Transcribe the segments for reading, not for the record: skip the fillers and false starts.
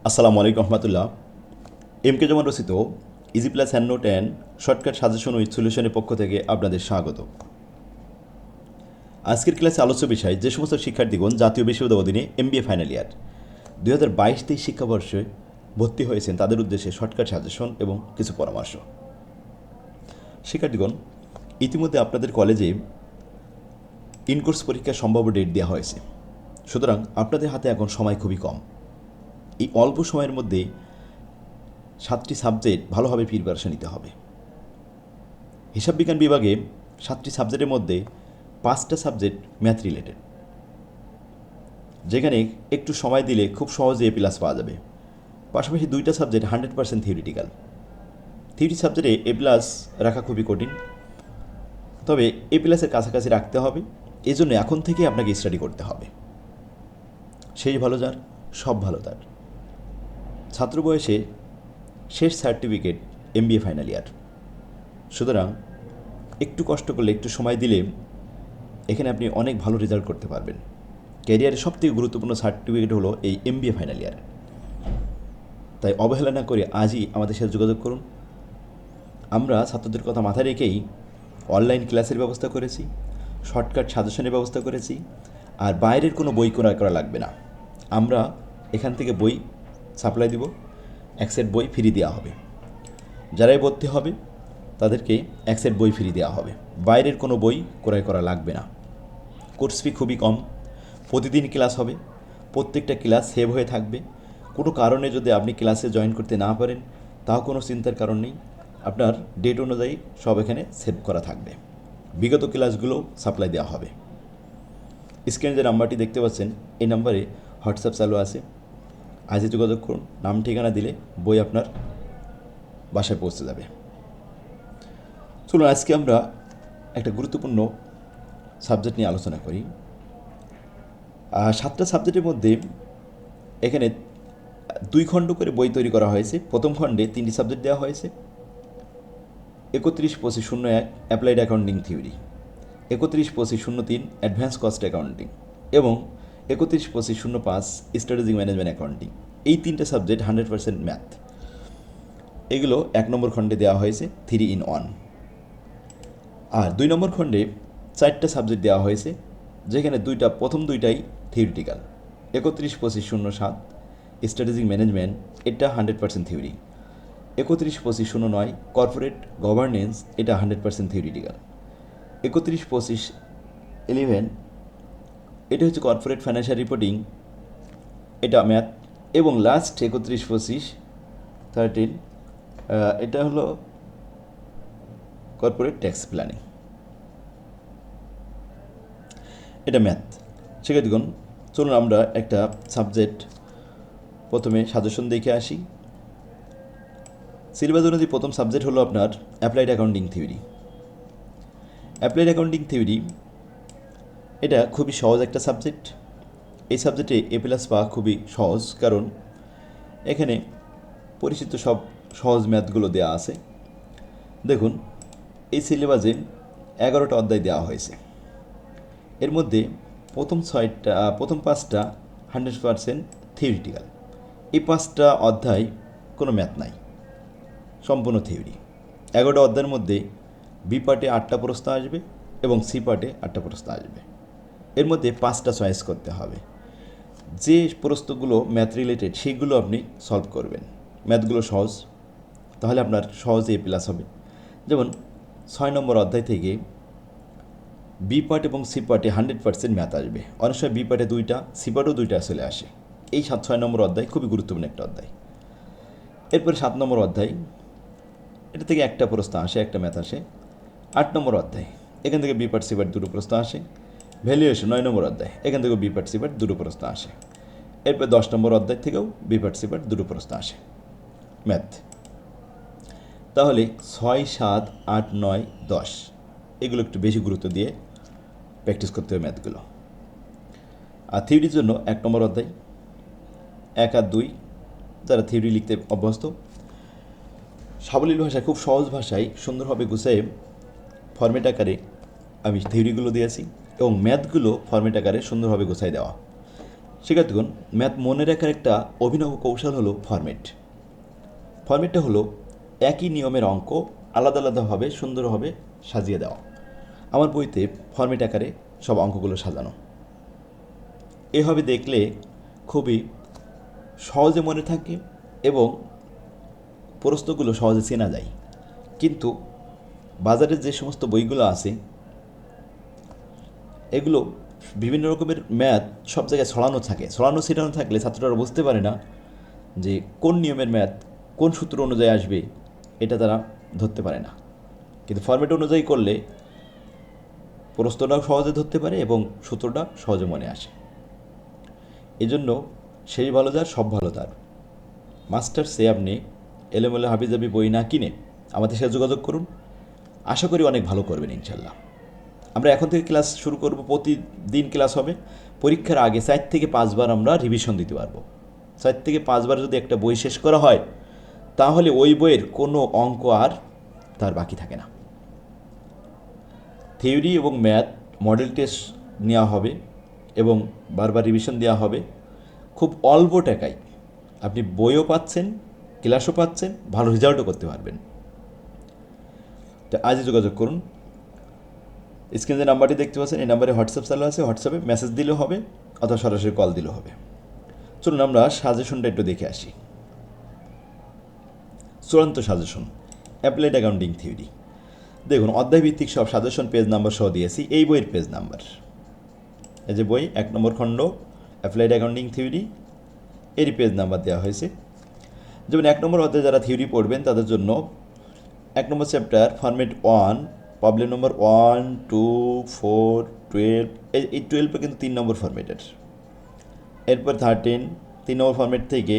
আসসালামু আলাইকুম রহমতুল্লাহ। M K Zaman রচিত easy plus hand note and shortcut suggestion with সলিউশনের পক্ষ থেকে আপনাদের স্বাগত। আজকের ক্লাসে আলোচ্য বিষয় যে সমস্ত শিক্ষার্থীগণ জাতীয় বিশ্ববিদ্যালয় অধীনে এমবিএ ফাইনাল ইয়ার 2022-23 শিক্ষাবর্ষে ভর্তি হয়েছেন তাদের উদ্দেশ্যে শর্টকাট সাজেশন এবং কিছু পরামর্শ। শিক্ষার্থীগণ, ইতিমধ্যে আপনাদের কলেজে ইনকোর্স পরীক্ষার সম্ভাব্য ডেট দেওয়া হয়েছে, সুতরাং আপনাদের হাতে এখন সময় খুবই কম। এই অল্প সময়ের মধ্যে 7টি সাবজেক্ট ভালোভাবে প্রিপারেশন নিতে হবে। হিসাব বিজ্ঞান বিভাগে 7টি সাবজেক্টের মধ্যে 5টা সাবজেক্ট ম্যাথ রিলেটেড, যেখানে একটু সময় দিলে খুব সহজে এ প্লাস পাওয়া যাবে। পাশাপাশি 2টা সাবজেক্ট 100% থিওরিটিক্যাল। থিওরি সাবজেক্টে এ প্লাস রাখা খুবই কঠিন, তবে এ প্লাসের কাছাকাছি রাখতে হবে। এই জন্য এখন থেকে আপনাকে স্টাডি করতে হবে। সেই ভালো যার, সব ভালো তার। ছাত্র বয়সে শেষ সার্টিফিকেট এমবিএ ফাইনাল ইয়ার, সুতরাং একটু কষ্ট করলে, একটু সময় দিলে এখানে আপনি অনেক ভালো রেজাল্ট করতে পারবেন। ক্যারিয়ারের সবথেকে গুরুত্বপূর্ণ সার্টিফিকেট হলো এই এমবিএ ফাইনাল ইয়ার। তাই অবহেলা না করে আজই আমাদের সাথে যোগাযোগ করুন। আমরা ছাত্রদের কথা মাথায় রেখেই অনলাইন ক্লাসের ব্যবস্থা করেছি, শর্টকাট সাজেশনের ব্যবস্থা করেছি, আর বাইরের কোনো বই ক্রয় করা লাগবে না। আমরা এখান থেকে বই সাপ্লাই দিব, এক সেট বই ফ্রি দেওয়া হবে। যারাই ভর্তি হবে তাদেরকে এক সেট বই ফ্রি দেওয়া হবে, বাইরের কোনো বই ক্রয় করা লাগবে না। কোর্স ফি খুবই কম, প্রতিদিন ক্লাস হবে, প্রত্যেকটা ক্লাস সেভ হয়ে থাকবে। কোনো কারণে যদি আপনি ক্লাসে জয়েন করতে না পারেন, তাও কোনো চিন্তার কারণ নেই, আপনার ডেট অনুযায়ী সব এখানে সেভ করা থাকবে। বিগত ক্লাসগুলো সাপ্লাই দেওয়া হবে। স্ক্রিনে যে নাম্বারটি দেখতে পাচ্ছেন, এই নাম্বারে হোয়াটসঅ্যাপ চালু আছে। আজই যোগাযোগ করুন, নাম ঠিকানা দিলে বই আপনার বাসায় পৌঁছে যাবে। চলুন আজকে আমরা একটা গুরুত্বপূর্ণ সাবজেক্ট নিয়ে আলোচনা করি। 7টা সাবজেক্টের মধ্যে এখানে 2 খণ্ড করে বই তৈরি করা হয়েছে। প্রথম খণ্ডে 3টি সাবজেক্ট দেওয়া হয়েছে: 31-25-01 applied accounting theory, 31-25-03 advance cost accounting এবং 31-25-05 স্ট্র্যাটেজিক ম্যানেজমেন্ট অ্যাকাউন্টিং। এই 3টে সাবজেক্ট 100% ম্যাথ। এগুলো 1 নম্বর খণ্ডে দেওয়া হয়েছে 3-in-1। আর 2 নম্বর খণ্ডে 4টা সাবজেক্ট দেওয়া হয়েছে, যেখানে প্রথম দুইটাই থিওরিটিক্যাল। 31-25-07 স্ট্র্যাটেজিক ম্যানেজমেন্ট, এটা 100% থিওরি। 31-25-09 কর্পোরেট গভর্নেন্স, এটা 100% থিওরিটিক্যাল। 31-25-11 এটা হচ্ছে কর্পোরেট ফাইন্যান্সিয়াল রিপোর্টিং, এটা ম্যাথ। এবং লাস্ট 31-25-13 এটা হলো কর্পোরেট ট্যাক্স প্ল্যানিং, এটা ম্যাথ। শিক্ষার্থীগণ, চলুন আমরা একটা সাবজেক্ট প্রথমে সাজেশন দেখে আসি। সিলেবাস অনুযায়ী প্রথম সাবজেক্ট হলো আপনার applied accounting theory. Applied accounting theory এটা খুবই সহজ একটা সাবজেক্ট। এই সাবজেক্টে এ প্লাস পাওয়া খুবই সহজ, কারণ এখানে পরিচিত সব সহজ ম্যাথগুলো দেওয়া আছে। দেখুন, এই সিলেবাসে 11টা অধ্যায় দেওয়া হয়েছে। এর মধ্যে প্রথম 5টা 100% থিওরিটিক্যাল। এই 5টা অধ্যায় কোনো ম্যাথ নাই, সম্পূর্ণ থিওরি। 11টা অধ্যায়ের মধ্যে বি পার্টে 8টা প্রশ্ন আসবে এবং সি পার্টে 8টা প্রশ্ন আসবে। এর মধ্যে 5টা চয়েস করতে হবে। যে প্রশ্নগুলো ম্যাথ রিলেটেড সেইগুলো আপনি সলভ করবেন। ম্যাথগুলো সহজ, তাহলে আপনার সহজে এ প্লাস হবে। যেমন 6 নম্বর অধ্যায় থেকে বি পার্ট এবং সি পার্টে 100% ম্যাথ আসবে। অনেক সময় বি পার্টে 2টা, সি পার্টেও 2টা চলে আসে। এই 6 নম্বর অধ্যায় খুবই গুরুত্বপূর্ণ একটা অধ্যায়। এরপরে 7 নম্বর অধ্যায়, এটা থেকে একটা প্রশ্ন আসে, একটা ম্যাথ আসে। 8 নম্বর অধ্যায়, এখান থেকে বি পার্ট সি পার্ট 2টো প্রশ্ন আসে। ভ্যালুয়েশন 9 নম্বর অধ্যায়, এখান থেকেও বি পার্ট সি পার্ট 2টো প্রশ্ন আসে। এরপর 10 নম্বর অধ্যায় থেকেও বি পার্ট সি পার্ট 2টো প্রশ্ন আসে ম্যাথ। তাহলে 6, 7, 8, 9, 10 এগুলো একটু বেশি গুরুত্ব দিয়ে প্র্যাকটিস করতে হবে ম্যাথগুলো। আর থিওরির জন্য 1 নম্বর অধ্যায়, 1 আর 2 যারা থিওরি লিখতে অভ্যস্ত, সাবলীল ভাষায়, খুব সহজ ভাষায় সুন্দরভাবে গুছিয়ে ফরম্যাট আকারে আমি থিওরিগুলো দিয়েছি এবং ম্যাথগুলো ফরম্যাট আকারে সুন্দরভাবে গোছাই দেওয়া। শিক্ষার্থীগণ, ম্যাথ মনে রাখার একটা অভিনব কৌশল হলো ফরম্যাট। ফরম্যাটটা হলো একই নিয়মের অঙ্ক আলাদা আলাদাভাবে সুন্দরভাবে সাজিয়ে দেওয়া। আমার বইতে ফরম্যাট আকারে সব অঙ্কগুলো সাজানো। এভাবে দেখলে খুবই সহজে মনে থাকে এবং প্রশ্নগুলো সহজে চেনা যায়। কিন্তু বাজারে যে সমস্ত বইগুলো আছে এগুলো বিভিন্ন রকমের ম্যাথ সব জায়গায় ছড়ানো ছিটানো থাকলে ছাত্ররা বুঝতে পারে না যে কোন নিয়মের ম্যাথ কোন সূত্র অনুযায়ী আসবে, এটা তারা ধরতে পারে না। কিন্তু ফরম্যাট অনুযায়ী করলে প্রশ্নটাও সহজে ধরতে পারে এবং সূত্রটা সহজে মনে আসে। এজন্য সেই ভালো যার সব ভালো তার। মাস্টার্সে আপনি এলোমেলো হাবিজাবি বই না কিনে আমাদের সাথে যোগাযোগ করুন। আশা করি অনেক ভালো করবেন ইনশাল্লাহ। আমরা এখন থেকে ক্লাস শুরু করব, প্রতিদিন ক্লাস হবে। পরীক্ষার আগে 4 থেকে 5 বার আমরা রিভিশন দিতে পারবো। 4 থেকে 5 বার যদি একটা বই শেষ করা হয় তাহলে ওই বইয়ের কোনো অঙ্ক আর তার বাকি থাকে না। থিওরি এবং ম্যাথ মডেল টেস্ট নেওয়া হবে এবং বারবার রিভিশন দেওয়া হবে। খুব অল্প টাকায় আপনি বইও পাচ্ছেন, ক্লাসও পাচ্ছেন, ভালো রেজাল্টও করতে পারবেন। তো আজই যোগাযোগ করুন। স্ক্রিনে যে নাম্বারটি দেখতে পাচ্ছেন এই নাম্বারে হোয়াটসঅ্যাপ চালু আছে, হোয়াটসঅ্যাপে মেসেজ দিলেও হবে অথবা সরাসরি কল দিলেও হবে। চলুন আমরা সাজেশনটা একটু দেখে আসি। চূড়ান্ত সাজেশন, অ্যাপ্লাইড অ্যাকাউন্টিং থিওরি। দেখুন, অধ্যায়ভিত্তিক সব সাজেশন পেজ নাম্বার সহ দিয়েছি। এই বইয়ের পেজ নাম্বার, এই যে বই 1 নম্বর খণ্ড অ্যাপ্লাইড অ্যাকাউন্টিং থিওরি, এরই পেজ নাম্বার দেওয়া হয়েছে। যেমন 1 নম্বর অধ্যায়ে যারা থিওরি পড়বেন তাদের জন্য 1 নম্বর চ্যাপ্টার ফরম্যাট 1, প্রবলেম নম্বর 1, 2, 4, 12, এই 12 কিন্তু 3 নম্বর ফরম্যাটের। এরপর 13, 3 নম্বর ফরম্যাট থেকে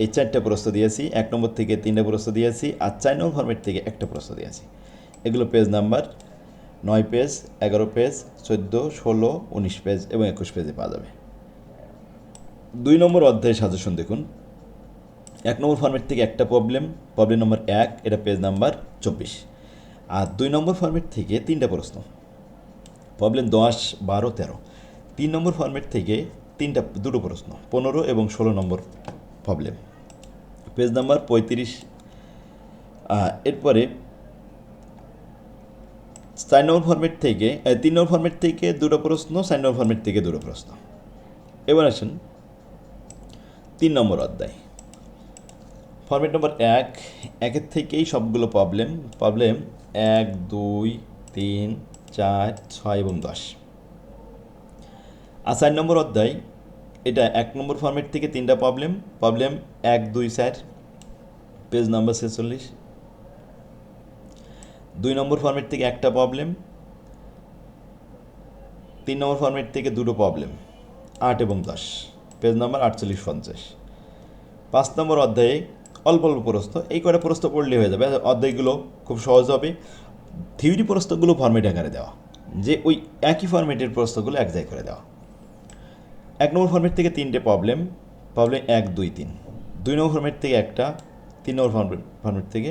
এই 4টা প্রশ্ন দিয়েছি, 1 নম্বর থেকে 3টা প্রশ্ন দিয়েছি, আর 4 নম্বর ফরম্যাট থেকে একটা প্রশ্ন দিয়েছি। এগুলো page number 9 page, 11 page, 14, 16, 19 page এবং 21 পেজে পাওয়া যাবে। 2 নম্বর অধ্যায়ের সাজেশন দেখুন। 1 নম্বর ফরম্যাট থেকে একটা প্রবলেম নম্বর 1, এটা পেজ নাম্বার 24। আর 2 নম্বর ফরম্যাট থেকে 3টা প্রশ্ন, প্রবলেম 10, 12, 13। 3 নম্বর ফরম্যাট থেকে দুটো প্রশ্ন, 15 এবং 16 নম্বর প্রবলেম, পেজ নাম্বার 35। এরপরে 4 নম্বর ফরম্যাট থেকে 3 নম্বর ফরম্যাট থেকে দুটো প্রশ্ন, 4 নম্বর ফরম্যাট থেকে দুটো প্রশ্ন। এবার আসেন 3 নম্বর অধ্যায়, ফরম্যাট নম্বর 1, 1 থেকেই সবগুলো প্রবলেম 1, 2, 3, 4, 6 এবং 10। আর 4 নম্বর অধ্যায়, এটা 1 নম্বর ফরম্যাট থেকে 3টা প্রবলেম 1, 2, 4, পেজ নাম্বার 46। 2 নম্বর ফরম্যাট থেকে একটা প্রবলেম, 3 নম্বর ফরম্যাট থেকে দুটো প্রবলেম 8 এবং 10, পেজ নাম্বার 48, 50। 5 নম্বর অধ্যায়ে অল্প অল্প প্রশ্ন, এই কটা প্রশ্ন পড়লে হয়ে যাবে। অধ্যায়গুলো খুব সহজ হবে। থিওরি প্রশ্নগুলো ফরম্যাট আকারে দেওয়া, যে ওই একই ফরম্যাটের প্রশ্নগুলো এক জায়গায় করে দেওয়া। 1 নম্বর ফরম্যাট থেকে 3টে প্রবলেম 1, 2, 3। 2 নম্বর ফরম্যাট থেকে একটা, 3 নম্বর ফরম্যাট থেকে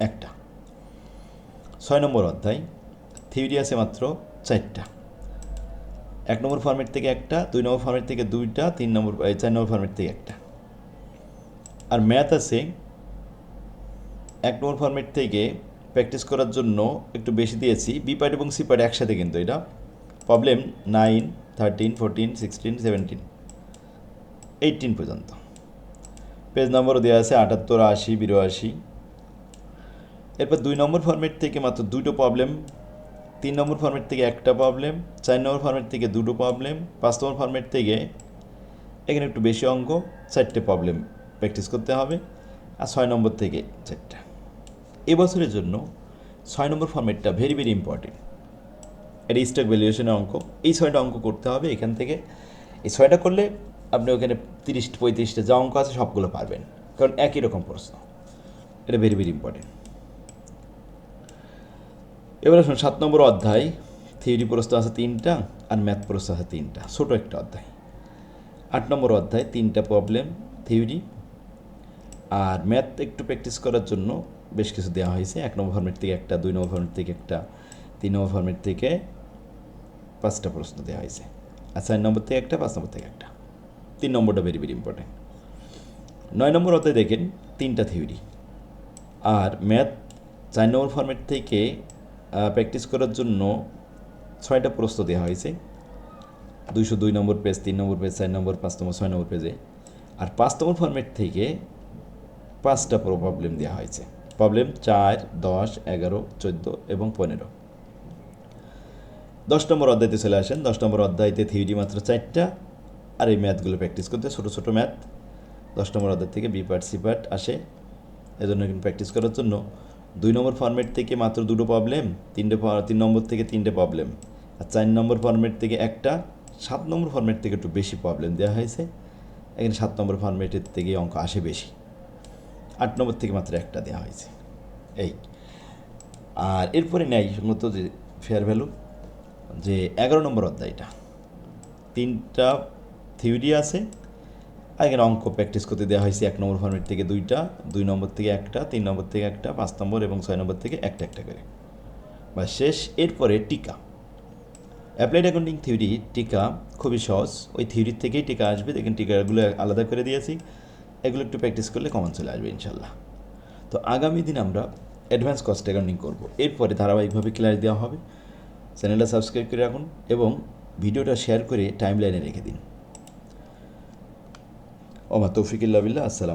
একটা। 6 নম্বর অধ্যায়, থিওরি আছে মাত্র 4টা। 1 নম্বর ফরম্যাট থেকে একটা, 2 নম্বর ফরম্যাট থেকে 2টা, 4 নম্বর ফরম্যাট থেকে একটা। আর ম্যাথ আছে 1 নম্বর ফরম্যাট থেকে প্র্যাকটিস করার জন্য একটু বেশি দিয়েছি, বি পার্ট এবং সি পার্ট একসাথে, কিন্তু এটা প্রবলেম 9, 13, 14, 16, 17, 18 পর্যন্ত। পেজ নম্বরও দেওয়া আছে 78, 80, 82। এরপর 2 নম্বর ফরম্যাট থেকে মাত্র দুটো প্রবলেম, 3 নম্বর ফরম্যাট থেকে একটা প্রবলেম, 4 নম্বর ফরম্যাট থেকে দুটো প্রবলেম, 5 নম্বর ফরম্যাট থেকে এখানে একটু বেশি অঙ্ক, 4টে প্রবলেম প্র্যাকটিস করতে হবে, আর 6 নম্বর থেকে 4টা। এবছরের জন্য 6 নম্বর ফরম্যাটটা ভেরি ভেরি ইম্পর্টেন্ট। এটা স্টক ভ্যালুয়েশনের অঙ্ক, এই 6টা অঙ্ক করতে হবে। এখান থেকে এই 6টা করলে আপনি ওখানে 30-35টা যা অঙ্ক আছে সবগুলো পারবেন, কারণ একই রকম প্রশ্ন। এটা ভেরি ভেরি ইম্পর্টেন্ট। এবার আসুন 7 নম্বর অধ্যায়, থিওরি প্রশ্ন আছে 3টা আর ম্যাথ প্রশ্ন আছে 3টা, ছোটো একটা অধ্যায়। 8 নম্বর অধ্যায় 3টা প্রবলেম থিওরি, আর ম্যাথ একটু প্র্যাকটিস করার জন্য বেশ কিছু দেওয়া হয়েছে। 1 নম্বর ফরম্যাট থেকে একটা, 2 নম্বর ফরম্যাট থেকে একটা, 3 নম্বর ফরম্যাট থেকে 5টা প্রশ্ন দেওয়া হয়েছে, আর 4 নম্বর থেকে একটা, 5 নম্বর থেকে একটা। 3 নম্বরটা ভেরি ভেরি ইম্পর্টেন্ট। 9 নম্বর অধ্যায় দেখেন 3টা থিওরি, আর ম্যাথ 4 নম্বর ফরম্যাট থেকে প্র্যাকটিস করার জন্য 6টা প্রশ্ন দেওয়া হয়েছে, 202 নম্বর পেজ, 3 নম্বর পেজ, 4 নম্বর, 5 নম্বর, 6 নম্বর পেজে। আর 5 নম্বর ফরম্যাট থেকে 5টা প্রবলেম দেওয়া হয়েছে, প্রবলেম 4, 10, 11, 14 এবং 15। 10 নম্বর অধ্যায়তে চলে আসেন। 10 নম্বর অধ্যায়তে থিওরি মাত্র 4টা, আর এই ম্যাথগুলো প্র্যাকটিস করতে ছোটো ছোটো ম্যাথ 10 নম্বর অধ্যায় থেকে বি পার্ট সি পার্ট আসে। এজন্য কিন্তু প্র্যাকটিস করার জন্য 2 নম্বর ফরম্যাট থেকে মাত্র 2টো প্রবলেম, 3 নম্বর থেকে 3টে প্রবলেম, আর 4 নম্বর ফরম্যাট থেকে একটা, 7 নম্বর ফরম্যাট থেকে একটু বেশি প্রবলেম দেওয়া হয়েছে। এখানে 7 নম্বর ফরম্যাটের থেকে অঙ্ক আসে বেশি। 8 নম্বর থেকে মাত্র একটা দেওয়া হয়েছে এই। আর এরপরে নেয় মূলত যে ফেয়ার ভ্যালু, যে 11 নম্বর অধ্যায়টা 3টা থিওরি আছে, আর এখানে অঙ্ক প্র্যাকটিস করতে দেওয়া হয়েছে 1 নম্বর ফরম্যাট থেকে 2টা, 2 নম্বর থেকে একটা, 3 নম্বর থেকে একটা, 5 নম্বর এবং 6 নম্বর থেকে একটা একটা করে, বা শেষ। এরপরে টিকা, অ্যাপ্লাইড অ্যাকাউন্টিং থিওরি টিকা খুবই সহজ, ওই থিওরির থেকেই টিকা আসবে। দেখেন টিকাগুলো আলাদা করে দিয়েছি, এগুলো একটু প্র্যাকটিস করলে কমন চলে আসবে ইনশাল্লাহ। তো আগামী দিন আমরা অ্যাডভান্স কস্ট অ্যাকাউন্টিং করব, এরপরে ধারাবাহিকভাবে ক্লাস দেওয়া হবে। চ্যানেলটা সাবস্ক্রাইব করে রাখুন এবং ভিডিওটা শেয়ার করে টাইম লাইনে রেখে দিন। ওমা তৌফিকুল্লাহ বিল্লাহ। আসসালাম।